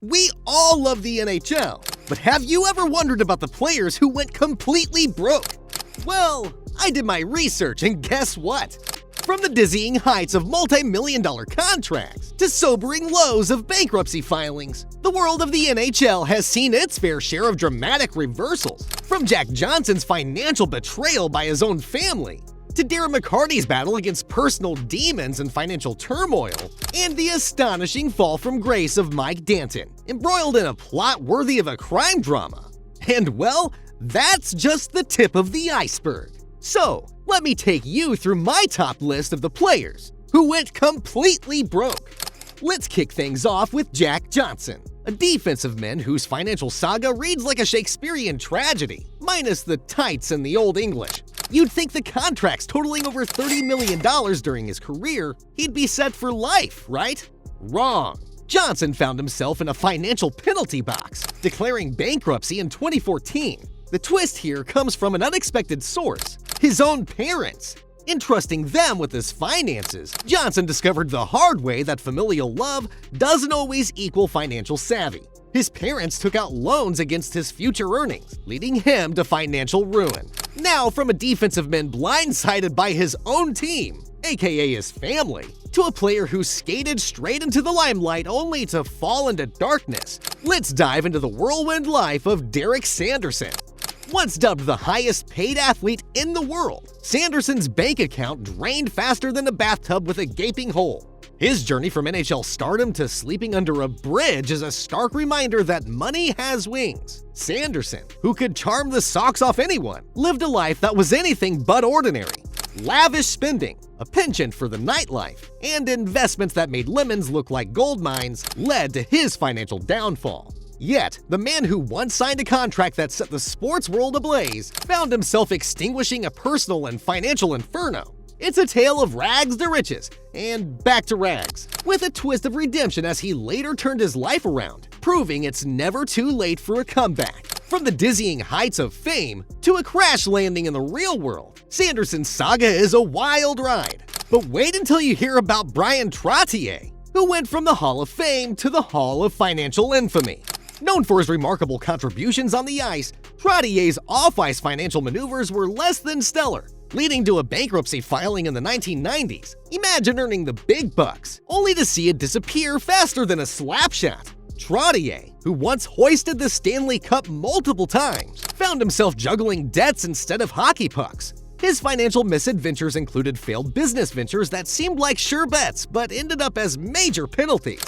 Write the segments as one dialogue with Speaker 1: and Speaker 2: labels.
Speaker 1: We all love the NHL, but have you ever wondered about the players who went completely broke? Well, I did my research and guess what? From the dizzying heights of multi-million-dollar contracts to sobering lows of bankruptcy filings, the world of the NHL has seen its fair share of dramatic reversals. From Jack Johnson's financial betrayal by his own family, to Darren McCarty's battle against personal demons and financial turmoil, and the astonishing fall from grace of Mike Danton, embroiled in a plot worthy of a crime drama. And well, that's just the tip of the iceberg. So, let me take you through my top list of the players who went completely broke. Let's kick things off with Jack Johnson, a defensive man whose financial saga reads like a Shakespearean tragedy, minus the tights and the Old English. You'd think the contracts totaling over $30 million during his career, he'd be set for life, right? Wrong. Johnson found himself in a financial penalty box, declaring bankruptcy in 2014. The twist here comes from an unexpected source: his own parents. Entrusting them with his finances, Johnson discovered the hard way that familial love doesn't always equal financial savvy. His parents took out loans against his future earnings, leading him to financial ruin. Now, from a defensive man blindsided by his own team, aka his family, to a player who skated straight into the limelight only to fall into darkness, let's dive into the whirlwind life of Derek Sanderson. Once dubbed the highest paid athlete in the world, Sanderson's bank account drained faster than a bathtub with a gaping hole. His journey from NHL stardom to sleeping under a bridge is a stark reminder that money has wings. Sanderson, who could charm the socks off anyone, lived a life that was anything but ordinary. Lavish spending, a penchant for the nightlife, and investments that made lemons look like gold mines led to his financial downfall. Yet, the man who once signed a contract that set the sports world ablaze found himself extinguishing a personal and financial inferno. It's a tale of rags to riches and back to rags, with a twist of redemption as he later turned his life around, proving it's never too late for a comeback. From the dizzying heights of fame to a crash landing in the real world, Sanderson's saga is a wild ride. But wait until you hear about Bryan Trottier, who went from the Hall of Fame to the Hall of Financial Infamy. Known for his remarkable contributions on the ice, Trottier's off-ice financial maneuvers were less than stellar, leading to a bankruptcy filing in the 1990s. Imagine earning the big bucks, only to see it disappear faster than a slap shot. Trottier, who once hoisted the Stanley Cup multiple times, found himself juggling debts instead of hockey pucks. His financial misadventures included failed business ventures that seemed like sure bets but ended up as major penalties.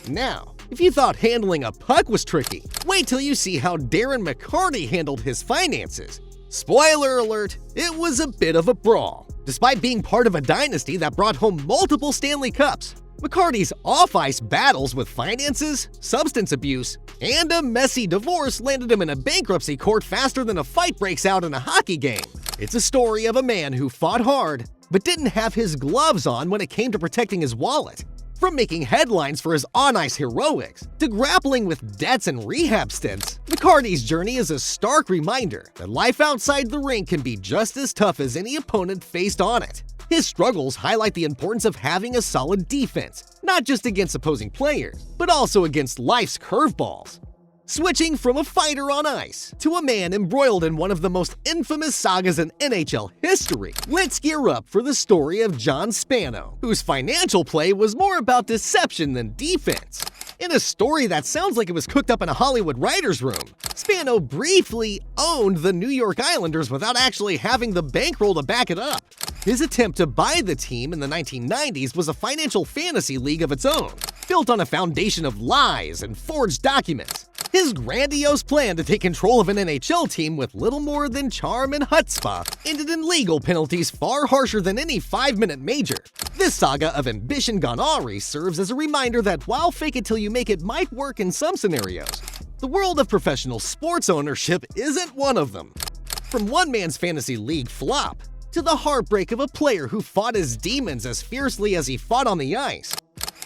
Speaker 1: Now, if you thought handling a puck was tricky, wait till you see how Darren McCarty handled his finances. Spoiler alert, it was a bit of a brawl. Despite being part of a dynasty that brought home multiple Stanley Cups, McCarty's off-ice battles with finances, substance abuse, and a messy divorce landed him in a bankruptcy court faster than a fight breaks out in a hockey game. It's a story of a man who fought hard, but didn't have his gloves on when it came to protecting his wallet. From making headlines for his on-ice heroics to grappling with debts and rehab stints, McCarty's journey is a stark reminder that life outside the rink can be just as tough as any opponent faced on it. His struggles highlight the importance of having a solid defense, not just against opposing players, but also against life's curveballs. Switching from a fighter on ice to a man embroiled in one of the most infamous sagas in NHL history, let's gear up for the story of John Spano, whose financial play was more about deception than defense. In a story that sounds like it was cooked up in a Hollywood writer's room, Spano briefly owned the New York Islanders without actually having the bankroll to back it up. His attempt to buy the team in the 1990s was a financial fantasy league of its own, built on a foundation of lies and forged documents. His grandiose plan to take control of an NHL team with little more than charm and chutzpah ended in legal penalties far harsher than any 5-minute major. This saga of ambition gone awry serves as a reminder that while fake it till you make it might work in some scenarios, the world of professional sports ownership isn't one of them. From one man's fantasy league flop to the heartbreak of a player who fought his demons as fiercely as he fought on the ice,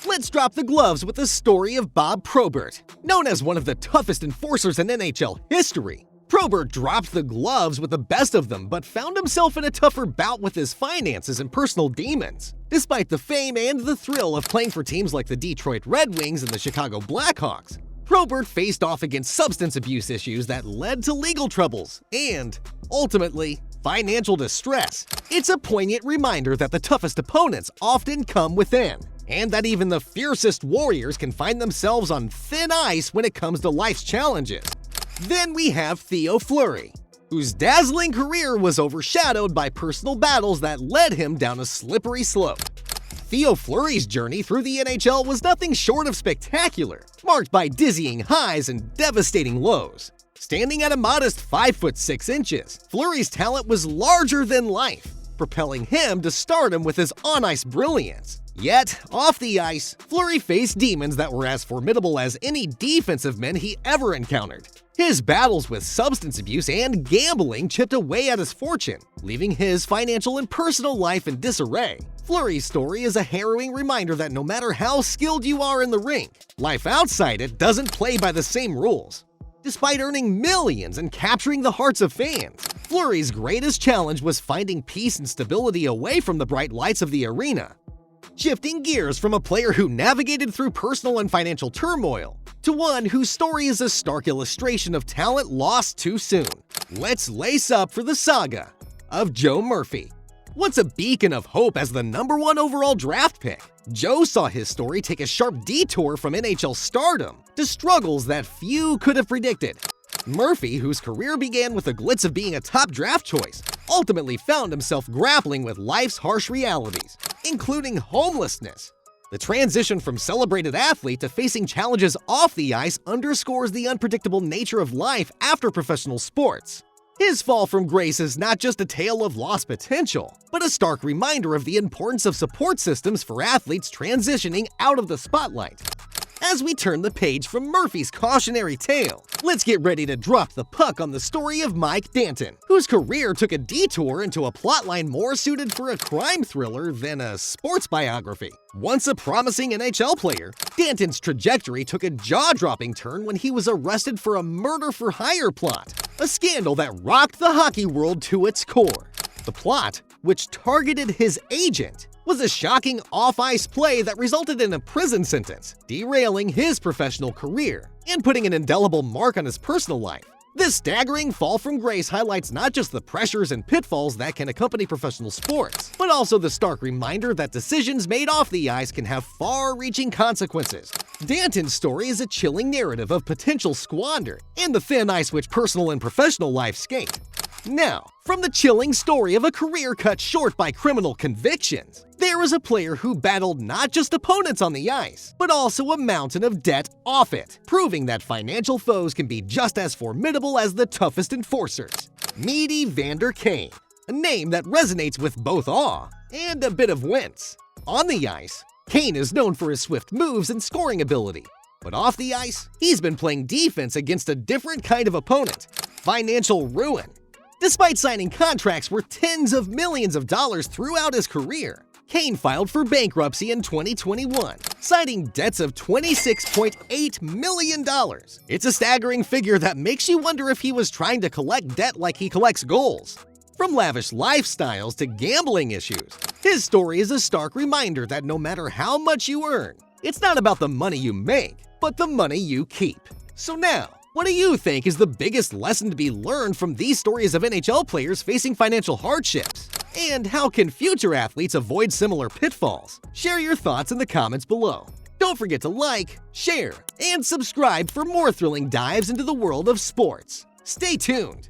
Speaker 1: let's drop the gloves with the story of Bob Probert. Known as one of the toughest enforcers in NHL history, Probert dropped the gloves with the best of them but found himself in a tougher bout with his finances and personal demons. Despite the fame and the thrill of playing for teams like the Detroit Red Wings and the Chicago Blackhawks, Probert faced off against substance abuse issues that led to legal troubles and, ultimately, financial distress. It's a poignant reminder that the toughest opponents often come within, and that even the fiercest warriors can find themselves on thin ice when it comes to life's challenges. Then we have Theo Fleury, whose dazzling career was overshadowed by personal battles that led him down a slippery slope. Theo Fleury's journey through the NHL was nothing short of spectacular, marked by dizzying highs and devastating lows. Standing at a modest 5'6", Fleury's talent was larger than life, propelling him to stardom with his on-ice brilliance. Yet, off the ice, Fleury faced demons that were as formidable as any defensive men he ever encountered. His battles with substance abuse and gambling chipped away at his fortune, leaving his financial and personal life in disarray. Fleury's story is a harrowing reminder that no matter how skilled you are in the rink, life outside it doesn't play by the same rules. Despite earning millions and capturing the hearts of fans, Fleury's greatest challenge was finding peace and stability away from the bright lights of the arena. Shifting gears from a player who navigated through personal and financial turmoil to one whose story is a stark illustration of talent lost too soon. Let's lace up for the saga of Joe Murphy. Once a beacon of hope as the #1 overall draft pick, Joe saw his story take a sharp detour from NHL stardom to struggles that few could have predicted. Murphy, whose career began with the glitz of being a top draft choice, ultimately found himself grappling with life's harsh realities, including homelessness. The transition from celebrated athlete to facing challenges off the ice underscores the unpredictable nature of life after professional sports. His fall from grace is not just a tale of lost potential, but a stark reminder of the importance of support systems for athletes transitioning out of the spotlight. As we turn the page from Murphy's cautionary tale, let's get ready to drop the puck on the story of Mike Danton, whose career took a detour into a plotline more suited for a crime thriller than a sports biography. Once a promising NHL player, Danton's trajectory took a jaw-dropping turn when he was arrested for a murder-for-hire plot, a scandal that rocked the hockey world to its core. The plot, which targeted his agent, was a shocking off-ice play that resulted in a prison sentence, derailing his professional career and putting an indelible mark on his personal life. This staggering fall from grace highlights not just the pressures and pitfalls that can accompany professional sports, but also the stark reminder that decisions made off the ice can have far-reaching consequences. Danton's story is a chilling narrative of potential squander and the thin ice which personal and professional life skate. Now, from the chilling story of a career cut short by criminal convictions, there is a player who battled not just opponents on the ice, but also a mountain of debt off it, proving that financial foes can be just as formidable as the toughest enforcers. Meet Evander Kane, a name that resonates with both awe and a bit of wince. On the ice, Kane is known for his swift moves and scoring ability, but off the ice, he's been playing defense against a different kind of opponent: financial ruin. Despite signing contracts worth tens of millions of dollars throughout his career, Kane filed for bankruptcy in 2021, citing debts of $26.8 million. It's a staggering figure that makes you wonder if he was trying to collect debt like he collects goals. From lavish lifestyles to gambling issues, his story is a stark reminder that no matter how much you earn, it's not about the money you make, but the money you keep. So now, what do you think is the biggest lesson to be learned from these stories of NHL players facing financial hardships? And how can future athletes avoid similar pitfalls? Share your thoughts in the comments below. Don't forget to like, share, and subscribe for more thrilling dives into the world of sports. Stay tuned!